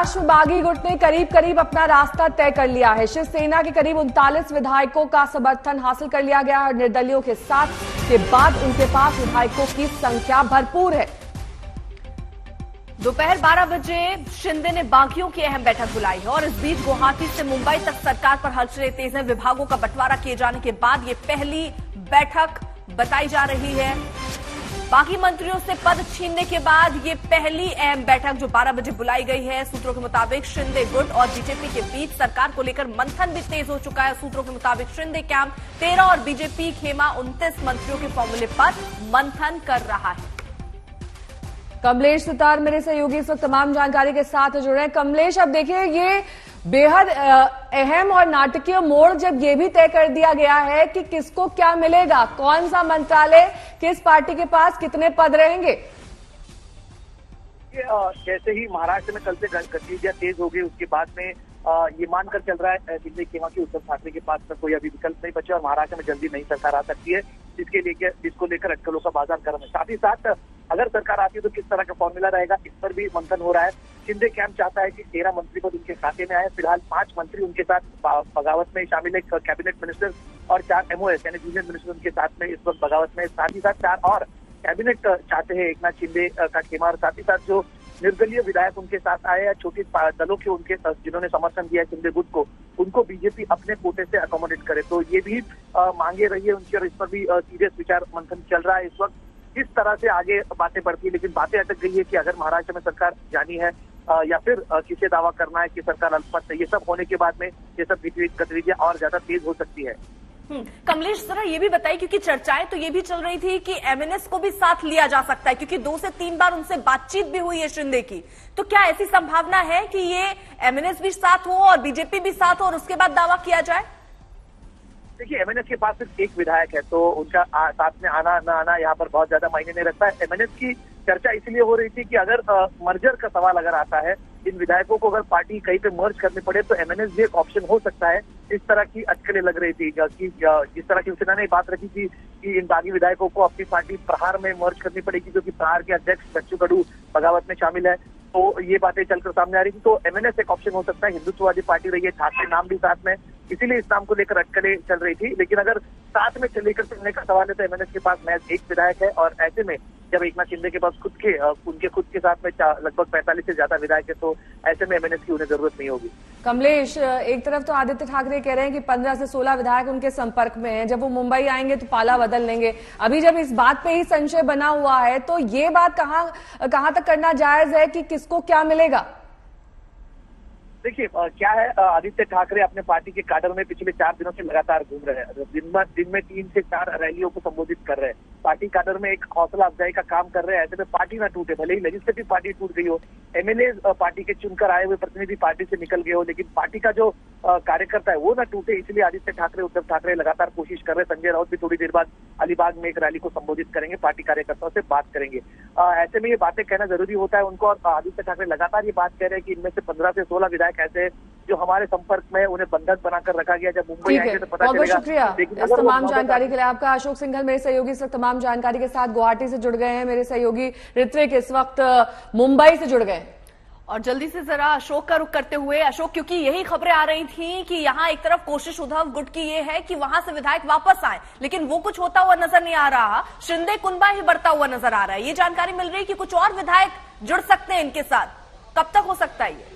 महाराष्ट्र में बागी गुट ने करीब करीब अपना रास्ता तय कर लिया है। शिवसेना के करीब 39 विधायकों का समर्थन हासिल कर लिया गया और निर्दलियों के साथ के बाद उनके पास विधायकों की संख्या भरपूर है। दोपहर 12 बजे शिंदे ने बागियों की अहम बैठक बुलाई है और इस बीच गुवाहाटी से मुंबई तक सरकार पर हलचलें तेज हैं। विभागों का बंटवारा किए जाने के बाद ये पहली बैठक बताई जा रही है। बाकी मंत्रियों से पद छीनने के बाद ये पहली अहम बैठक जो 12 बजे बुलाई गई है। सूत्रों के मुताबिक शिंदे गुट और बीजेपी के बीच सरकार को लेकर मंथन भी तेज हो चुका है। सूत्रों के मुताबिक शिंदे कैंप 13 और बीजेपी खेमा 29 मंत्रियों के फॉर्मूले पर मंथन कर रहा है। कमलेश सितार मेरे सहयोगी इस वक्त तमाम जानकारी के साथ जुड़े हैं। कमलेश, अब देखिए ये बेहद अहम और नाटकीय मोड़ जब ये भी तय कर दिया गया है कि किसको क्या मिलेगा, कौन सा मंत्रालय किस पार्टी के पास कितने पद रहेंगे। जैसे ही महाराष्ट्र में कल से गतिविधियां तेज हो गई उसके बाद में ये मानकर चल रहा है दिल्ली के वहां की उद्धव ठाकरे के पास में कोई अभी विकल्प नहीं बचा और महाराष्ट्र में जल्दी नई सरकार आ सकती है, जिसको लेकर अटकलों का बाजार गर्म है। साथ ही साथ अगर सरकार आती है तो किस तरह का फॉर्मूला रहेगा, इस पर भी मंथन हो रहा है। शिंदे कैंप चाहता है कि 13 मंत्री पद उनके खाते में आए। फिलहाल 5 मंत्री उनके साथ बगावत में शामिल है, कैबिनेट मिनिस्टर और 4 MOS यानी जूनियर मिनिस्टर उनके साथ में इस वक्त बगावत में। साथ ही साथ 4 और कैबिनेट चाहते हैं एकनाथ शिंदे का खेमा, और साथ ही साथ जो निर्दलीय विधायक उनके साथ आए या छोटे दलों के उनके जिन्होंने समर्थन दिया शिंदे गुट को, उनको बीजेपी अपने कोटे से अकोमोडेट करे। तो ये भी मांगे रही है उनकी और इस पर भी सीरियस विचार मंथन चल रहा है इस वक्त। किस तरह से आगे बातें बढ़ती है, लेकिन बातें अटक गई है कि अगर महाराष्ट्र में सरकार जानी है या फिर किसे दावा करना है कि सरकार अल्पमत है, ये सब होने के बाद में ये सब गतिविधियां और ज्यादा तेज हो सकती है। कमलेश, जरा ये भी बताइए, क्योंकि चर्चाएं तो ये भी चल रही थी कि MNS को भी साथ लिया जा सकता है, क्योंकि 2 से 3 बार उनसे बातचीत भी हुई है शिंदे की। तो क्या ऐसी संभावना है कि ये MNS भी साथ हो और बीजेपी भी साथ हो और उसके बाद दावा किया जाए? देखिए, MNS के पास सिर्फ एक विधायक है तो उनका साथ में आना न आना यहाँ पर बहुत ज्यादा मायने नहीं रखता है। MNS की चर्चा इसलिए हो रही थी कि अगर मर्जर का सवाल अगर आता है, इन विधायकों को अगर पार्टी कहीं पे मर्ज करनी पड़े तो MNS भी एक ऑप्शन हो सकता है। इस तरह की अटकलें लग रही थी कि जिस तरह की शिवसेना ने बात रखी थी कि इन बागी विधायकों को अपनी पार्टी प्रहार में मर्ज करनी पड़ेगी, जो कि प्रहार के अध्यक्ष बच्चू कडू बगावत में शामिल है। तो ये बातें चलकर सामने आ रही थी। तो MNS एक ऑप्शन हो सकता है। हिंदुत्ववादी पार्टी रही है, ठाकरे नाम भी साथ में, इसीलिए इस नाम को लेकर अटकलें चल रही थी। लेकिन अगर साथ में लेकर चलने का सवाल है तो MNS के पास महज एक विधायक है और ऐसे में जब एकनाथ शिंदे के पास उनके खुद के साथ में लगभग 45 से ज्यादा विधायक है तो ऐसे में MNS की उन्हें जरूरत नहीं होगी। कमलेश, एक तरफ तो आदित्य ठाकरे कह रहे हैं कि 15 से 16 विधायक उनके संपर्क में हैं, जब वो मुंबई आएंगे तो पाला बदल लेंगे। अभी जब इस बात पे ही संशय बना हुआ है तो ये बात कहां तक करना जायज है कि किसको क्या मिलेगा? देखिए, क्या है, आदित्य ठाकरे अपने पार्टी के काडर में पिछले 4 दिनों से लगातार घूम रहे हैं। दिन में 3 से 4 रैलियों को संबोधित कर रहे हैं। पार्टी काडर में एक हौसला अफजाई का काम कर रहे हैं। ऐसे में पार्टी ना टूटे, भले ही लेजिस्लेटिव पार्टी टूट गई हो, MLA पार्टी के चुनकर आए हुए प्रतिनिधि पार्टी से निकल गए हो, लेकिन पार्टी का जो कार्यकर्ता है वो ना टूटे, इसलिए आदित्य ठाकरे, उद्धव ठाकरे लगातार कोशिश कर रहे हैं। संजय राउत भी थोड़ी देर बाद अलीबाग में एक रैली को संबोधित करेंगे, पार्टी कार्यकर्ताओं से बात करेंगे। ऐसे में ये बातें कहना जरूरी होता है उनको, और आदित्य ठाकरे लगातार ये बात कह रहे हैं कि इनमें से 15 से 16 विधायक ऐसे हैं जो हमारे संपर्क में, उन्हें बंधक बनाकर रखा गया। जब मुंबई आएंगे तो पता चलेगा। शुक्रिया इस तमाम जानकारी के लिए आपका। अशोक सिंघल मेरे सहयोगी इस वक्त तमाम जानकारी के साथ गुवाहाटी से जुड़ गए हैं। मेरे सहयोगी ऋत्विक इस वक्त मुंबई से जुड़ गए। और जल्दी से जरा अशोक का रुख करते हुए, अशोक, क्योंकि यही खबरें आ रही थी कि यहाँ एक तरफ कोशिश उद्धव गुट की ये है कि वहां से विधायक वापस आए, लेकिन वो कुछ होता हुआ नजर नहीं आ रहा। शिंदे कुनबा ही बढ़ता हुआ नजर आ रहा है। ये जानकारी मिल रही है कि कुछ और विधायक जुड़ सकते हैं इनके साथ। कब तक हो सकता है ये?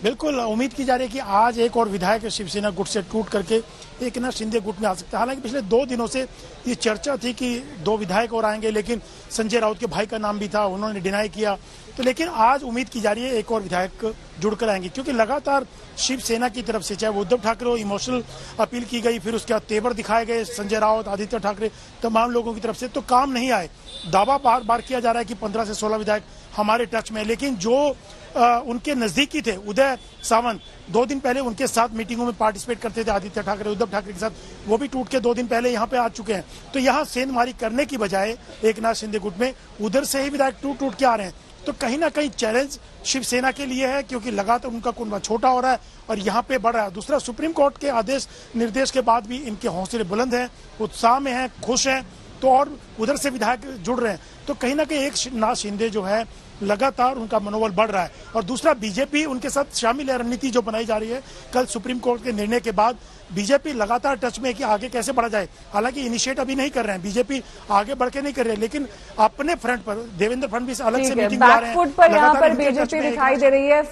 बिल्कुल उम्मीद की जा रही है कि आज एक और विधायक शिवसेना गुट से टूट करके एकनाथ शिंदे गुट में आ सकता है। हालांकि पिछले 2 दिनों से ये चर्चा थी कि 2 विधायक और आएंगे, लेकिन संजय राउत के भाई का नाम भी था, उन्होंने डिनाई किया। तो लेकिन आज उम्मीद की जा रही है एक और विधायक जुड़कर आएंगे, क्योंकि लगातार शिवसेना की तरफ से, चाहे वो उद्धव ठाकरे हो, इमोशनल अपील की गई, फिर उसके बाद तेवर दिखाए गए संजय राउत, आदित्य ठाकरे, तमाम लोगों की तरफ से, तो काम नहीं आए। दावा बार बार किया जा रहा है कि 15 से 16 विधायक हमारे टच में, लेकिन जो उनके नजदीकी थे, उदय सामंत, 2 दिन पहले उनके साथ मीटिंगों में पार्टिसिपेट करते थे आदित्य ठाकरे, उद्धव ठाकरे के साथ, वो भी टूट के 2 दिन पहले यहाँ पे आ चुके हैं। तो यहाँ सेंधमारी करने की बजाय एकनाथ शिंदे गुट में उधर से ही विधायक टूट के आ रहे हैं। तो कहीं ना कहीं चैलेंज शिवसेना के लिए है, क्योंकि लगातार उनका कुनबा छोटा हो रहा है और यहाँ पे बढ़ रहा है। दूसरा, सुप्रीम कोर्ट के आदेश निर्देश के बाद भी इनके हौसले बुलंद हैं, उत्साह में हैं, खुश हैं, तो और उधर से विधायक जुड़ रहे हैं। तो कहीं ना कहीं एक नाथ शिंदे जो है लगातार उनका मनोबल बढ़ रहा है। और दूसरा, बीजेपी उनके साथ शामिल है, रणनीति जो बनाई जा रही है कल सुप्रीम कोर्ट के निर्णय के बाद बीजेपी लगातार टच में है कि आगे कैसे बढ़ा जाए। हालांकि इनिशिएट अभी नहीं कर रहे हैं, बीजेपी आगे बढ़ के नहीं कर रहे हैं, लेकिन अपने फ्रंट पर देवेंद्र फडणवीस अलग से मीटिंग कर रहे हैं। बैकफुट पर यहाँ पर बीजेपी दिखाई दे रही है,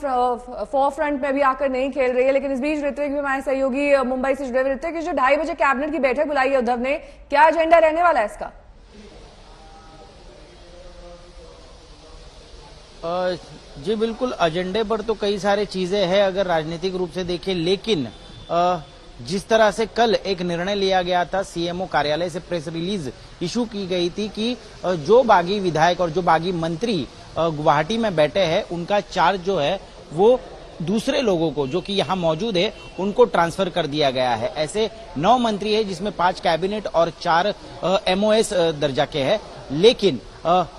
फोर फ्रंट में भी आकर नहीं खेल रही है। लेकिन इस बीच ऋत्विक भी हमारे सहयोगी मुंबई से जुड़े हुए। ऋत्विक, जो 2:30 बजे कैबिनेट की बैठक बुलाई है उद्धव ने, क्या एजेंडा रहने वाला है इसका? जी बिल्कुल, एजेंडे पर तो कई सारे चीजें हैं अगर राजनीतिक रूप से देखें, लेकिन जिस तरह से कल एक निर्णय लिया गया था, सीएमओ कार्यालय से प्रेस रिलीज इशू की गई थी कि जो बागी विधायक और जो बागी मंत्री गुवाहाटी में बैठे हैं उनका चार्ज जो है वो दूसरे लोगों को जो कि यहाँ मौजूद है उनको ट्रांसफर कर दिया गया है। ऐसे 9 मंत्री है जिसमें 5 कैबिनेट और 4 एमओएस दर्जा के हैं। लेकिन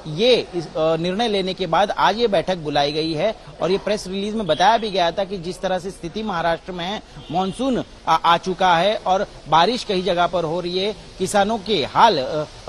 ये निर्णय लेने के बाद आज ये बैठक बुलाई गई है और ये प्रेस रिलीज में बताया भी गया था कि जिस तरह से स्थिति महाराष्ट्र में है, मानसून आ चुका है और बारिश कई जगह पर हो रही है, किसानों के हाल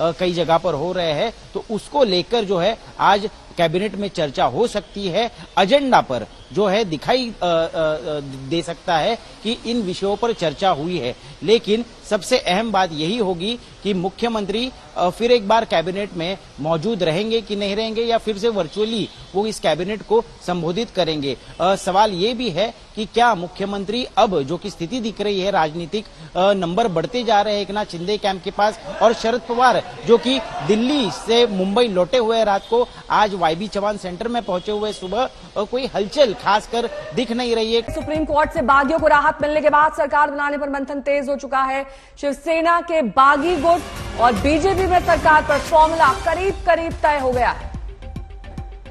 कई जगह पर हो रहे हैं, तो उसको लेकर जो है आज कैबिनेट में चर्चा हो सकती है। एजेंडा पर जो है दिखाई दे सकता है कि इन विषयों पर चर्चा हुई है, लेकिन सबसे अहम बात यही होगी कि मुख्यमंत्री फिर एक बार कैबिनेट में मौजूद रहेंगे कि नहीं रहेंगे या फिर से वर्चुअली वो इस कैबिनेट को संबोधित करेंगे। सवाल ये भी है कि क्या मुख्यमंत्री अब जो कि स्थिति दिख रही है राजनीतिक नंबर बढ़ते जा रहे हैं एक नाथ शिंदे कैंप के पास, और शरद पवार जो कि दिल्ली से मुंबई लौटे हुए रात को आज वाईबी चौहान सेंटर में पहुंचे हुए सुबह, कोई हलचल खासकर दिख नहीं रही है। सुप्रीम कोर्ट से बागियों को राहत मिलने के बाद सरकार बनाने पर मंथन तेज हो चुका है। शिवसेना के बागी गुट और बीजेपी में सरकार पर फॉर्मूला करीब करीब तय हो गया है।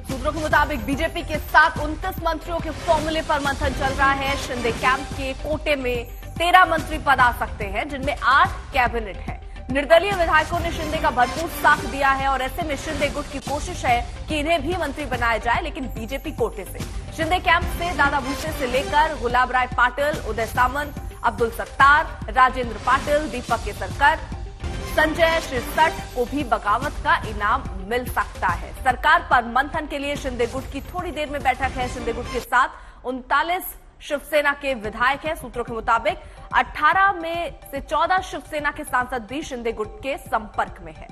सूत्रों के मुताबिक बीजेपी के साथ 29 मंत्रियों के फॉर्मूले पर मंथन चल रहा है। शिंदे कैंप के कोटे में 13 मंत्री पद आ सकते हैं, जिनमें 8 कैबिनेट है। निर्दलीय विधायकों ने शिंदे का भरपूर साथ दिया है और ऐसे में शिंदे गुट की कोशिश है कि इन्हें भी मंत्री बनाया जाए, लेकिन बीजेपी कोटे से। शिंदे कैंप से दादा भूसे से लेकर गुलाब राय पाटिल, उदय सामंत, अब्दुल सत्तार, राजेंद्र पाटिल, दीपक केसरकर, संजय शिरसठ को भी बगावत का इनाम मिल सकता है। सरकार पर मंथन के लिए शिंदे गुट की थोड़ी देर में बैठक है। शिंदे गुट के साथ 39 शिवसेना के विधायक हैं। सूत्रों के मुताबिक 18 में से 14 शिवसेना के सांसद भी शिंदे गुट के संपर्क में है।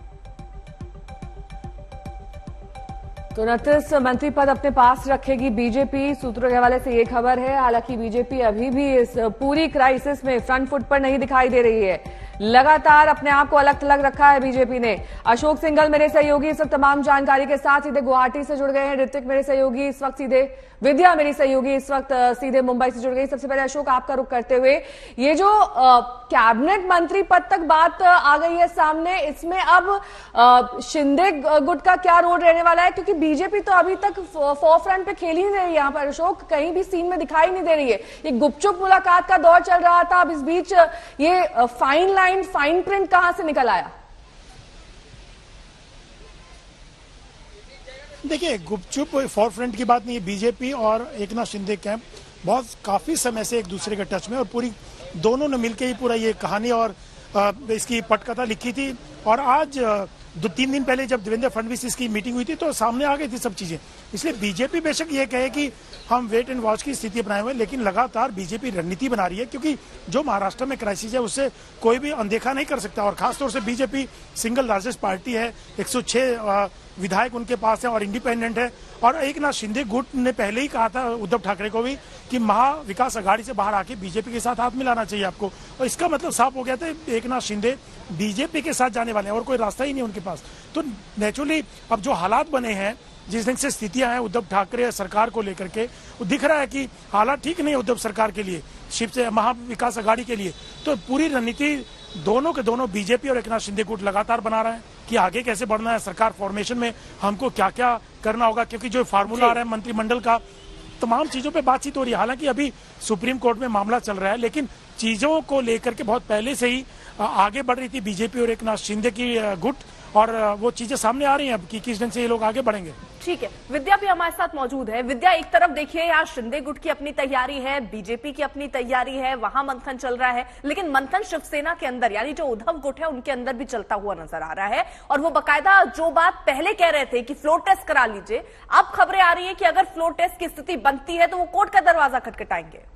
तो 29 मंत्री पद अपने पास रखेगी बीजेपी, सूत्रों के हवाले से ये खबर है। हालांकि बीजेपी अभी भी इस पूरी क्राइसिस में फ्रंट फुट पर नहीं दिखाई दे रही है। लगातार अपने आप को अलग थलग रखा है बीजेपी ने। अशोक सिंघल मेरे सहयोगी इस वक्त तमाम जानकारी के साथ सीधे गुवाहाटी से जुड़ गए हैं। ऋत्विक मेरे सहयोगी इस वक्त सीधे, विद्या मेरी सहयोगी इस वक्त सीधे मुंबई से जुड़ गई। सबसे पहले अशोक, आपका रुख करते हुए, ये जो कैबिनेट मंत्री पद तक बात आ गई है सामने, इसमें अब शिंदे गुट का क्या रोल रहने वाला है? क्योंकि बीजेपी तो अभी तक फोर फ्रंट पे खेल ही नहीं रही है। यहाँ पर अशोक कहीं भी सीन में दिखाई नहीं दे रही है। ये गुपचुप मुलाकात का दौर चल रहा था, अब इस बीच ये फाइन प्रिंट कहां से निकल आया? देखिए, गुपचुप फॉर फ्रंट की बात नहीं है। बीजेपी और एकनाथ शिंदे कैंप बहुत काफी समय से एक दूसरे के टच में, और पूरी दोनों ने मिलकर ही पूरा ये कहानी और इसकी पटकथा लिखी थी। और आज 2-3 दिन पहले जब देवेंद्र फडणवीस इसकी मीटिंग हुई थी तो सामने आ गई थी सब चीजें। इसलिए बीजेपी बेशक ये कहे कि हम वेट एंड वॉच की स्थिति बनाए हुए, लेकिन लगातार बीजेपी रणनीति बना रही है, क्योंकि जो महाराष्ट्र में क्राइसिस है उससे कोई भी अनदेखा नहीं कर सकता। और खासतौर से बीजेपी सिंगल लार्जेस्ट पार्टी है, 106 विधायक उनके पास है और इंडिपेंडेंट है। और एकनाथ शिंदे गुट ने पहले ही कहा था उद्धव ठाकरे को भी कि महा विकास अघाड़ी से बाहर आके बीजेपी के साथ हाथ मिलाना चाहिए आपको, और इसका मतलब साफ हो गया था एकनाथ शिंदे बीजेपी के साथ जाने वाले हैं और कोई रास्ता ही नहीं उनके पास। तो नेचुरली अब जो हालात बने हैं, जिस ढंग से स्थितियां हैं उद्धव ठाकरे सरकार को लेकर के, वो दिख रहा है कि हालात ठीक नहीं है उद्धव सरकार के लिए, शिवसेना महा विकास अघाड़ी के लिए। तो पूरी रणनीति दोनों के दोनों बीजेपी और एकनाथ शिंदे गुट लगातार बना रहे हैं कि आगे कैसे बढ़ना है, सरकार फॉर्मेशन में हमको क्या क्या करना होगा, क्योंकि जो फार्मूला आ रहा है मंत्रिमंडल का, तमाम चीजों पे बातचीत हो रही है। हालांकि अभी सुप्रीम कोर्ट में मामला चल रहा है, लेकिन चीजों को लेकर के बहुत पहले से ही आगे बढ़ रही थी बीजेपी और एकनाथ शिंदे की गुट। और वो चीजें सामने आ रही हैं अब कि किस ढंग से ये लोग आगे बढ़ेंगे। ठीक है, विद्या भी हमारे साथ मौजूद है। विद्या, एक तरफ देखिए यहाँ शिंदे गुट की अपनी तैयारी है, बीजेपी की अपनी तैयारी है, वहां मंथन चल रहा है, लेकिन मंथन शिवसेना के अंदर यानी जो उद्धव गुट है उनके अंदर भी चलता हुआ नजर आ रहा है। और वो बाकायदा जो बात पहले कह रहे थे कि फ्लोर टेस्ट करा लीजिए, अब खबरें आ रही है कि अगर फ्लोर टेस्ट की स्थिति बनती है तो वो कोर्ट का दरवाजा खटखटाएंगे।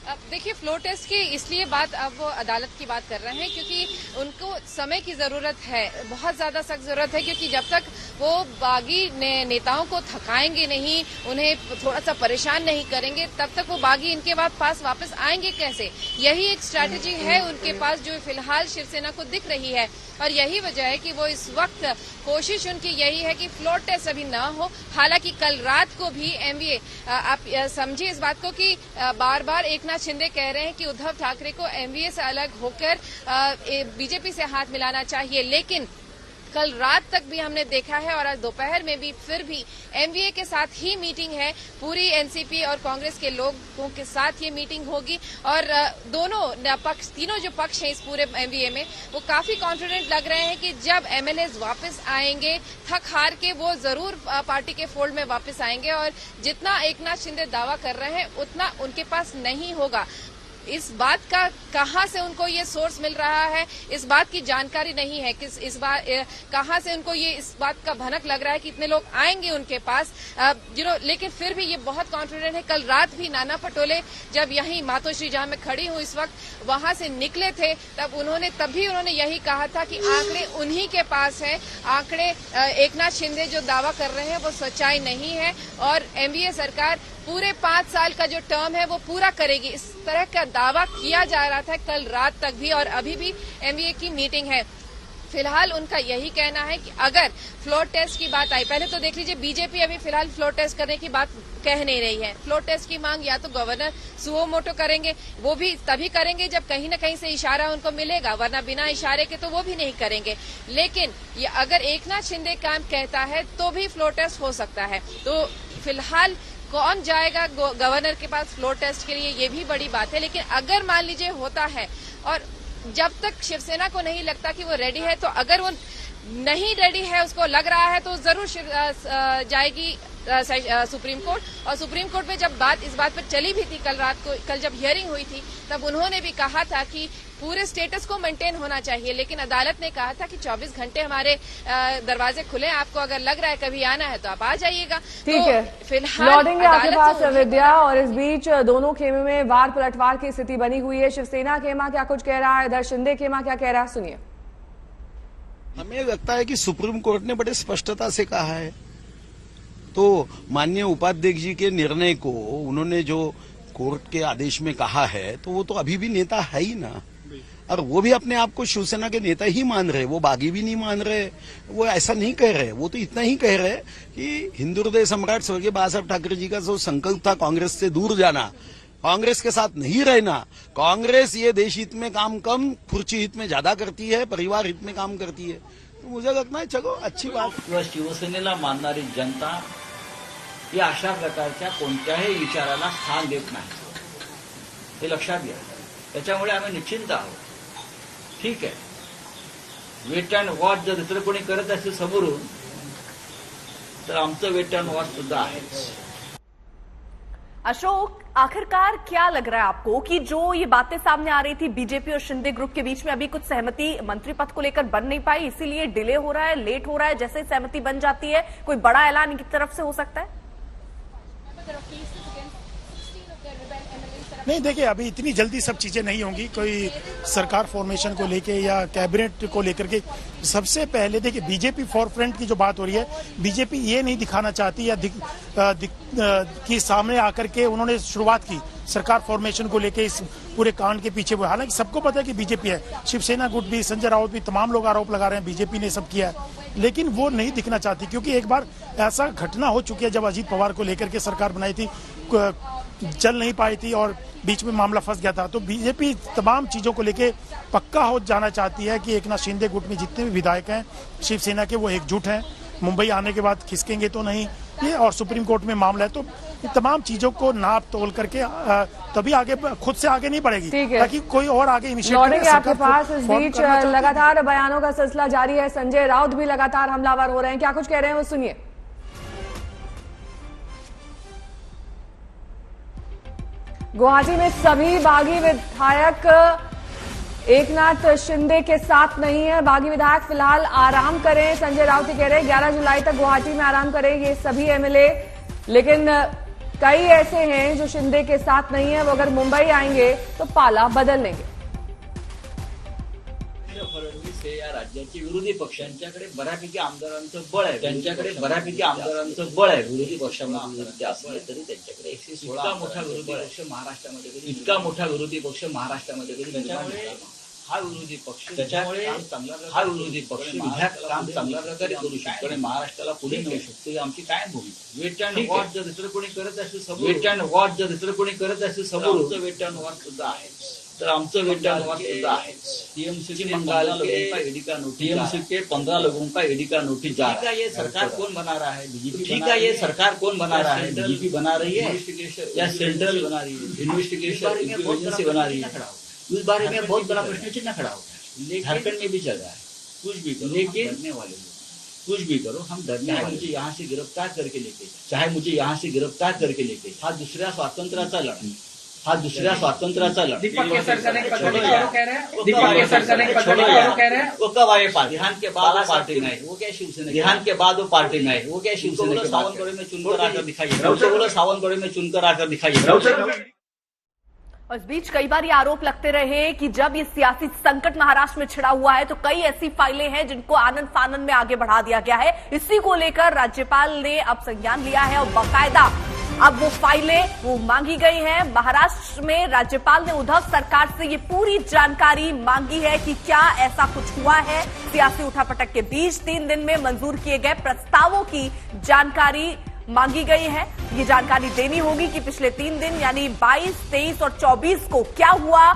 अब देखिए, फ्लोर टेस्ट की इसलिए बात अब वो अदालत की बात कर रहे हैं क्योंकि उनको समय की जरूरत है, बहुत ज्यादा सख्त जरूरत है, क्योंकि जब तक वो बागी नेताओं को थकाएंगे नहीं, उन्हें थोड़ा सा परेशान नहीं करेंगे, तब तक वो बागी इनके पास वापस आएंगे कैसे। यही एक स्ट्रैटेजी है उनके पास जो फिलहाल शिवसेना को दिख रही है, और यही वजह है कि वो इस वक्त कोशिश उनकी यही है कि फ्लोर टेस्ट अभी ना हो। हालांकि कल रात को भी एमवीए, आप समझिए इस बात को कि बार बार एकनाथ शिंदे कह रहे हैं कि उद्धव ठाकरे को एमवीए से अलग होकर बीजेपी से हाथ मिलाना चाहिए, लेकिन कल रात तक भी हमने देखा है और आज दोपहर में भी फिर भी एमवीए के साथ ही मीटिंग है। पूरी एनसीपी और कांग्रेस के लोगों के साथ ये मीटिंग होगी और दोनों पक्ष, तीनों जो पक्ष हैं इस पूरे एमवीए में, वो काफी कॉन्फिडेंट लग रहे हैं कि जब एमएलएज वापस आएंगे थक हार के, वो जरूर पार्टी के फोल्ड में वापस आएंगे और जितना एकनाथ शिंदे दावा कर रहे हैं उतना उनके पास नहीं होगा। इस बात का कहां से उनको ये सोर्स मिल रहा है, इस बात की जानकारी नहीं है कि इस बार कहां से उनको ये इस बात का भनक लग रहा है कि इतने लोग आएंगे उनके पास, लेकिन फिर भी ये बहुत कॉन्फिडेंट है। कल रात भी नाना पटोले जब यहीं मातोश्री जहां मैं खड़ी हूं इस वक्त, वहां से निकले थे, तब उन्होंने यही कहा था कि आंकड़े उन्हीं के पास है, आंकड़े एकनाथ शिंदे जो दावा कर रहे हैं वो सच्चाई नहीं है और एमवीए सरकार पूरे 5 साल का जो टर्म है वो पूरा करेगी। इस तरह का दावा किया जा रहा था कल रात तक भी और अभी भी एमवीए की मीटिंग है। फिलहाल उनका यही कहना है कि अगर फ्लोर टेस्ट की बात आई, पहले तो देख लीजिए बीजेपी अभी फिलहाल फ्लोर टेस्ट करने की बात कह नहीं रही है। फ्लोर टेस्ट की मांग या तो गवर्नर सुओमोटो करेंगे, वो भी तभी करेंगे जब कहीं न कहीं से इशारा उनको मिलेगा, वरना बिना इशारे के तो वो भी नहीं करेंगे। लेकिन ये अगर एकनाथ शिंदे काम कहता है तो भी फ्लोर टेस्ट हो सकता है। तो फिलहाल कौन जाएगा गवर्नर के पास फ्लोर टेस्ट के लिए, ये भी बड़ी बात है। लेकिन अगर मान लीजिए होता है और जब तक शिवसेना को नहीं लगता कि वो रेडी है, तो अगर वो नहीं रेडी है, उसको लग रहा है, तो जरूर जाएगी सुप्रीम कोर्ट। और सुप्रीम कोर्ट में जब इस बात पर चली भी थी कल रात को, कल जब हियरिंग हुई थी, तब उन्होंने भी कहा था कि पूरे स्टेटस को मेंटेन होना चाहिए, लेकिन अदालत ने कहा था कि 24 घंटे हमारे दरवाजे खुले, आपको अगर लग रहा है कभी आना है तो आप आ जाइएगा। ठीक है, फिलहाल लौटेंगे आपके पास विद्या। और इस बीच दोनों खेमे में वार पलटवार की स्थिति बनी हुई है। शिवसेना खेमा क्या कुछ कह रहा है, इधर शिंदे खेमा क्या कह रहा है, सुनिए। हमें लगता है कि सुप्रीम कोर्ट ने बड़े स्पष्टता से कहा है, तो माननीय उपाध्यक्ष जी के निर्णय को उन्होंने जो कोर्ट के आदेश में कहा है, तो वो तो अभी भी नेता है ही ना, और वो भी अपने आप को शिवसेना के नेता ही मान रहे, वो बागी भी नहीं मान रहे, वो ऐसा नहीं कह रहे। वो तो इतना ही कह रहे कि हिंदू हृदय सम्राट स्वर्गीय बाला साहब ठाकरे जी का जो संकल्प था कांग्रेस से दूर जाना, कांग्रेस के साथ नहीं रहना, कांग्रेस ये देश हित में काम कम, खुर्ची हित में ज्यादा करती है, परिवार हित में काम करती है। तो मुझे लगता है चलो अच्छी बात। किंवा शिवसेनेला मानणारी जनता ही अशा प्रकारच्या कोणत्याही विचाराला स्थान देत नाही, हे लक्षात घ्या। त्याच्यामुळे आम्ही निश्चिंत आहोत। ठीक आहे, वेट अँड वॉच जर दुसरं कोणी करत असेल समोरून, तर आमचं वेट अँड वॉच सुद्धा आहे। अशोक, आखिरकार क्या लग रहा है आपको कि जो ये बातें सामने आ रही थी बीजेपी और शिंदे ग्रुप के बीच में, अभी कुछ सहमति मंत्री पद को लेकर बन नहीं पाई, इसीलिए डिले हो रहा है, लेट हो रहा है, जैसे सहमति बन जाती है कोई बड़ा ऐलान इनकी तरफ से हो सकता है? नहीं, देखिए अभी इतनी जल्दी सब चीजें नहीं होंगी। कोई सरकार फॉर्मेशन को लेके या कैबिनेट को लेकर के सबसे पहले देखिए बीजेपी फॉरफ्रंट की जो बात हो रही है, बीजेपी ये नहीं दिखाना चाहती या कि सामने आकर के उन्होंने शुरुआत की सरकार फॉर्मेशन को लेके इस पूरे कांड के पीछे वो, हालांकि सबको पता है कि बीजेपी है, शिवसेना गुट भी, संजय राउत भी, तमाम लोग आरोप लगा रहे हैं बीजेपी ने सब किया है, लेकिन वो नहीं दिखना चाहती क्योंकि एक बार ऐसा घटना हो चुकी है जब अजीत पवार को लेकर के सरकार बनाई थी, चल नहीं पाई थी और बीच में मामला फंस गया था। तो बीजेपी तमाम चीजों को लेके पक्का हो जाना चाहती है कि एकनाथ शिंदे गुट में जितने भी विधायक हैं शिवसेना के, वो एकजुट हैं। मुंबई आने के बाद खिसकेंगे तो नहीं, ये और सुप्रीम कोर्ट में मामला है, तो तमाम चीजों को नाप तोल करके तभी आगे खुद से आगे नहीं बढ़ेगी, ताकि कोई और आगे इनिशिएटिव लौटेंगे आपके पास। इस बीच लगातार बयानों का सिलसिला जारी है, संजय राउत भी लगातार हमलावर हो रहे हैं, क्या कुछ कह रहे हैं वो सुनिए। गुवाहाटी में सभी बागी विधायक एकनाथ शिंदे के साथ नहीं है। बागी विधायक फिलहाल आराम करें, संजय राउत कह रहे हैं 11 जुलाई तक गुवाहाटी में आराम करें ये सभी एमएलए, लेकिन कई ऐसे हैं जो शिंदे के साथ नहीं है, वो अगर मुंबई आएंगे तो पाला बदल लेंगे। फडणवीस हे या राज्याचे विरोधी पक्षांच्याकडे बऱ्यापैकी आमदारांचं बळ आहे, त्यांच्याकडे बऱ्यापैकी आमदारांचं बळ आहे विरोधी पक्षामध्ये असले तरी त्यांच्याकडे 116 इतका मोठा विरोधी पक्ष महाराष्ट्रामध्ये इतका मोठा विरोधी पक्ष महाराष्ट्रामध्ये हा विरोधी पक्ष त्याच्यामुळे हा विरोधी पक्ष विधायक काम चांगल्या प्रकारे करू शकतो आणि महाराष्ट्राला पुढे नेऊ शकतो ही आमची कायम भूमिका। वेट अँड वॉच जर इतर कोणी करत असेल समोर, वेट अँड वॉच जर इतर कोणी करत असेल समोर, आमचं वेट अँड वॉच सुद्धा आहे, तर आमचं वेट अँड वॉच सुद्धा आहे। टीएमसी के 15 लोगों का ईडी का नोटिस, टीएमसी के 15 लोगों का ईडी का नोटिस जा रहा है। ये सरकार कौन बना रहा है? बीजेपी। ठीक है, ये सरकार कौन बना रहा है? बीजेपी बना रही है या सेंट्रल बना रही है? इन्वेस्टिगेशन एजेंसी बना रही है। उस बारे में बहुत बड़ा प्रश्न चिन्ह खड़ा होता है। झारखंड में भी चल रहा है, कुछ भी करो, लेकिन डरने वाले कुछ भी करो, हम डरने वाले, मुझे यहाँ से गिरफ्तार करके लेके, चाहे मुझे यहाँ से गिरफ्तार करके लेके, हा दुसऱ्या स्वातंत्र्याचा लढा, हा दुसऱ्या स्वातंत्र्याचा लढा। दीपक केसरकर ने पत्र लिखा वो कह रहे हैं, दीपक केसरकर ने पत्र लिखा वो कह रहे हैं, वो कब आए पार्टी? देहांत के बाद वो पार्टी में, वो क्या शिवसेना? देहांत के बाद वो पार्टी में, वो क्या शिवसेना? सावंतवाड़ी में चुनकर आकर दिखाइए, बोलो सावंतवाड़ी में चुनकर आकर दिखाइए। और इस बीच कई बार ये आरोप लगते रहे कि जब ये सियासी संकट महाराष्ट्र में छिड़ा हुआ है तो कई ऐसी फाइलें हैं जिनको आनंद फानन में आगे बढ़ा दिया गया है। इसी को लेकर राज्यपाल ने अब संज्ञान लिया है और बाकायदा अब वो फाइलें वो मांगी गई हैं। महाराष्ट्र में राज्यपाल ने उद्धव सरकार से ये पूरी जानकारी मांगी है कि क्या ऐसा कुछ हुआ है। सियासी उठापटक के बीच 3 दिन में मंजूर किए गए प्रस्तावों की जानकारी मांगी गई है। ये जानकारी देनी होगी कि पिछले 3 दिन यानी 22, 23 और 24 को क्या हुआ,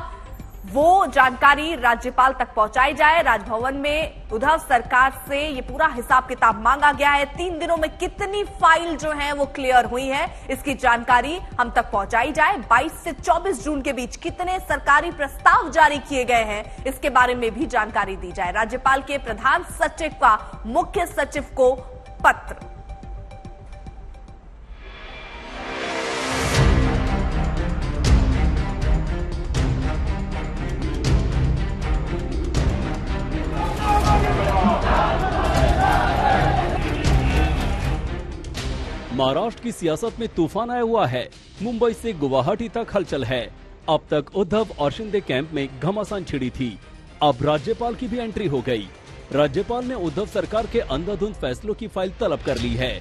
वो जानकारी राज्यपाल तक पहुंचाई जाए। राजभवन में उद्धव सरकार से ये पूरा हिसाब किताब मांगा गया है। 3 दिनों में कितनी फाइल जो है वो क्लियर हुई है, इसकी जानकारी हम तक पहुंचाई जाए। 22 से 24 जून के बीच कितने सरकारी प्रस्ताव जारी किए गए हैं, इसके बारे में भी जानकारी दी जाए। राज्यपाल के प्रधान सचिव का मुख्य सचिव को पत्र। महाराष्ट्र की सियासत में तूफान आया हुआ है। मुंबई से गुवाहाटी तक हलचल है। अब तक उद्धव और शिंदे कैंप में घमासान छिड़ी थी, अब राज्यपाल की भी एंट्री हो गई। राज्यपाल ने उद्धव सरकार के अंधाधुंध फैसलों की फाइल तलब कर ली है।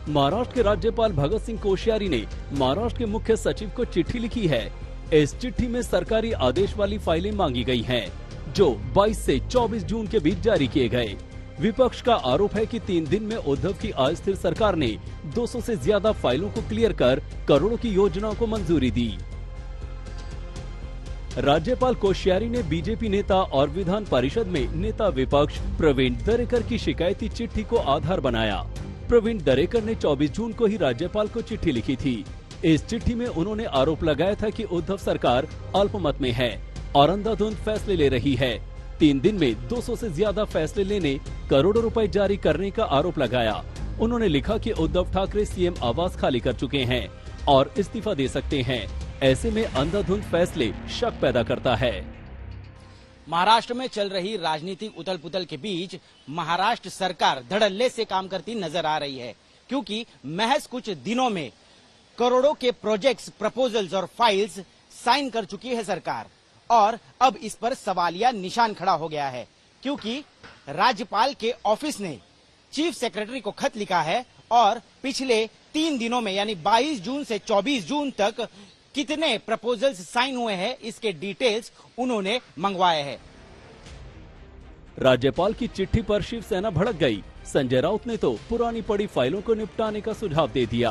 महाराष्ट्र के राज्यपाल भगत सिंह कोश्यारी ने महाराष्ट्र के मुख्य सचिव को चिट्ठी लिखी है। इस चिट्ठी में सरकारी आदेश वाली फाइलें मांगी गई हैं, जो 22 से 24 जून के बीच जारी किए गए। विपक्ष का आरोप है कि 3 दिन में उद्धव की अस्थिर सरकार ने 200 से ज्यादा फाइलों को क्लियर कर करोड़ों की योजनाओं को मंजूरी दी। राज्यपाल कोश्यारी ने बीजेपी नेता और विधान परिषद में नेता विपक्ष प्रवीण दरेकर की शिकायती चिट्ठी को आधार बनाया। प्रवीण दरेकर ने 24 जून को ही राज्यपाल को चिट्ठी लिखी थी। इस चिट्ठी में उन्होंने आरोप लगाया था कि उद्धव सरकार अल्पमत में है और अंधाधुंध फैसले ले रही है। 3 दिन में 200 से ज्यादा फैसले लेने, करोड़ों रुपए जारी करने का आरोप लगाया। उन्होंने लिखा कि उद्धव ठाकरे सीएम आवास खाली कर चुके हैं और इस्तीफा दे सकते हैं। ऐसे में अंधाधुंध फैसले शक पैदा करता है। महाराष्ट्र में चल रही राजनीतिक उथल पुथल के बीच महाराष्ट्र सरकार धड़ल्ले से काम करती नजर आ रही है, क्योंकि महज कुछ दिनों में करोड़ों के प्रोजेक्ट्स, प्रपोजल्स और फाइल्स साइन कर चुकी है सरकार। और अब इस पर सवालिया निशान खड़ा हो गया है, क्योंकि राज्यपाल के ऑफिस ने चीफ सेक्रेटरी को खत लिखा है और पिछले 3 दिनों में यानी 22 जून से 24 जून तक कितने प्रपोजल्स साइन हुए हैं, इसके डिटेल्स उन्होंने मंगवाए हैं। राज्यपाल की चिट्ठी पर शिवसेना भड़क गई। संजय राउत ने तो पुरानी पड़ी फाइलों को निपटाने का सुझाव दे दिया।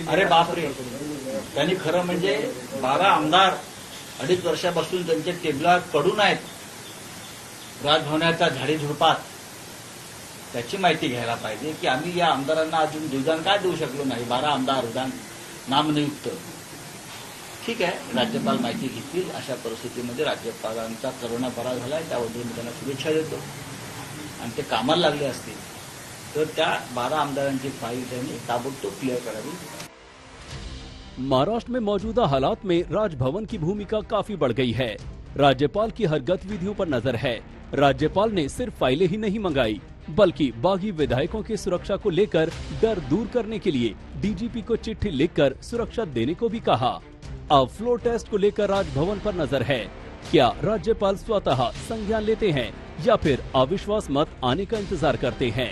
अरे बापरे, त्यांनी खरं म्हणजे 12 आमदार 2.5 वर्षापासून त्यांच्या टेबलात पडून आहेत राजभवनाच्या झाडी झुडपात। त्याची माहिती घ्यायला पाहिजे की आम्ही या आमदारांना अजून दुधान काय देऊ शकलो नाही. 12 आमदार उदान नामनियुक्त. ठीक आहे, राज्यपाल माहिती घेतील. अशा परिस्थितीमध्ये राज्यपालांचा करोना बरा झालाय त्याबद्दल मी त्यांना शुभेच्छा देतो. आणि ते कामाला लागले असतील तर त्या 12 आमदारांची फाईल त्यांनी ताबडतोब क्लियर करावी. महाराष्ट्र में मौजूदा हालात में राजभवन की भूमिका काफी बढ़ गई है. राज्यपाल की हर गतिविधियों पर नजर है. राज्यपाल ने सिर्फ फाइलें ही नहीं मंगाई बल्कि बागी विधायकों की सुरक्षा को लेकर डर दूर करने के लिए डीजीपी को चिट्ठी लिखकर सुरक्षा देने को भी कहा. अब फ्लोर टेस्ट को लेकर राजभवन पर नजर है. क्या राज्यपाल स्वतः संज्ञान लेते हैं या फिर अविश्वास मत आने का इंतजार करते हैं?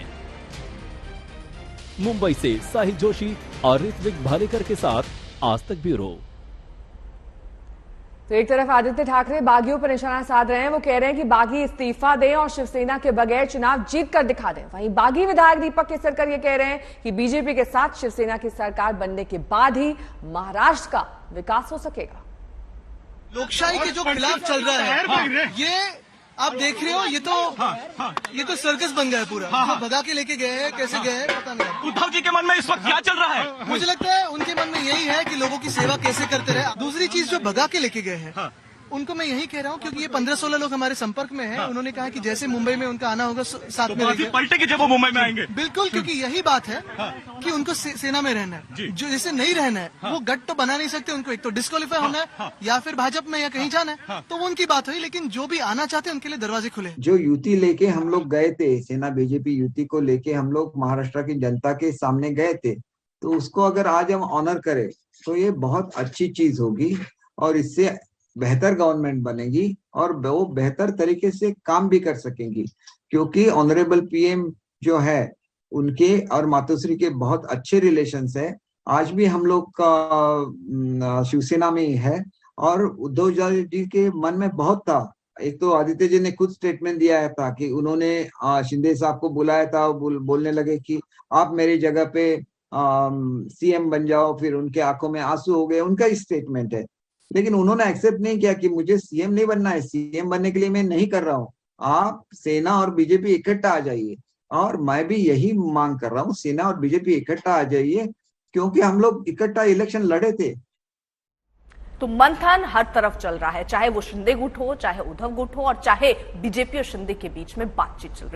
मुंबई से साहिल जोशी और ऋत्विक भालेकर के साथ आज तक ब्यूरो. तो एक तरफ आदित्य ठाकरे बागियों पर निशाना साध रहे हैं. वो कह रहे हैं कि बागी इस्तीफा दें और शिवसेना के बगैर चुनाव जीत कर दिखा दें. वहीं बागी विधायक दीपक केसरकर ये कह रहे हैं कि बीजेपी के साथ शिवसेना की सरकार बनने के बाद ही महाराष्ट्र का विकास हो सकेगा. लोकशाही के जो खिलाफ चल रहा है ये आप देख रहे हो. ये तो सर्कस बन गया है पूरा. भगा के लेके गए हैं, कैसे गए हैं पता नहीं. उद्धव जी के मन में इस वक्त क्या चल रहा है? मुझे लगता है उनके मन में यही है कि लोगों की सेवा कैसे करते रहे. दूसरी चीज जो भगा के लेके गए हैं उनको मैं यही कह रहा हूँ क्योंकि ये 15-16 लोग हमारे संपर्क में हैं. उन्होंने कहा कि जैसे मुंबई में उनका आना होगा साथ में रहेंगे. पलटेगी जब वो मुंबई में आएंगे. बिल्कुल, क्योंकि यही बात है कि उनको सेना में रहना है. जो जैसे नहीं रहना है वो गठ तो बना नहीं सकते. उनको एक तो डिस्क्वालीफाई होना है या फिर भाजपा में या कहीं जाना है. तो वो उनकी बात हुई. लेकिन जो भी आना चाहते हैं उनके लिए दरवाजे खुले. जो युति लेके हम लोग गए थे, सेना बीजेपी युति को लेके हम लोग महाराष्ट्र की जनता के सामने गए थे, तो उसको अगर आज हम ऑनर करें तो ये बहुत अच्छी चीज होगी और इससे बेहतर गवर्नमेंट बनेगी और वो बेहतर तरीके से काम भी कर सकेंगी. क्योंकि ऑनरेबल पीएम जो है उनके और मातोश्री के बहुत अच्छे रिलेशंस है. आज भी हम लोग का शिवसेना में ही है और उद्धव जी के मन में बहुत था. एक तो आदित्य जी ने खुद स्टेटमेंट दिया था कि उन्होंने शिंदे साहब को बुलाया था. बोलने लगे कि आप मेरी जगह पे सीएम बन जाओ. फिर उनके आंखों में आंसू हो गए. उनका ही स्टेटमेंट है. लेकिन उन्होंने एक्सेप्ट नहीं किया कि मुझे सीएम नहीं बनना है. सीएम बनने के लिए मैं नहीं कर रहा हूँ. आप सेना और बीजेपी इकट्ठा आ जाइए. और मैं भी यही मांग कर रहा हूँ, सेना और बीजेपी इकट्ठा आ जाइए क्योंकि हम लोग इकट्ठा इलेक्शन लड़े थे. तो मंथन हर तरफ चल रहा है, चाहे वो शिंदे गुट हो, चाहे उद्धव गुट हो और चाहे बीजेपी और शिंदे के बीच में बातचीत चल रही है.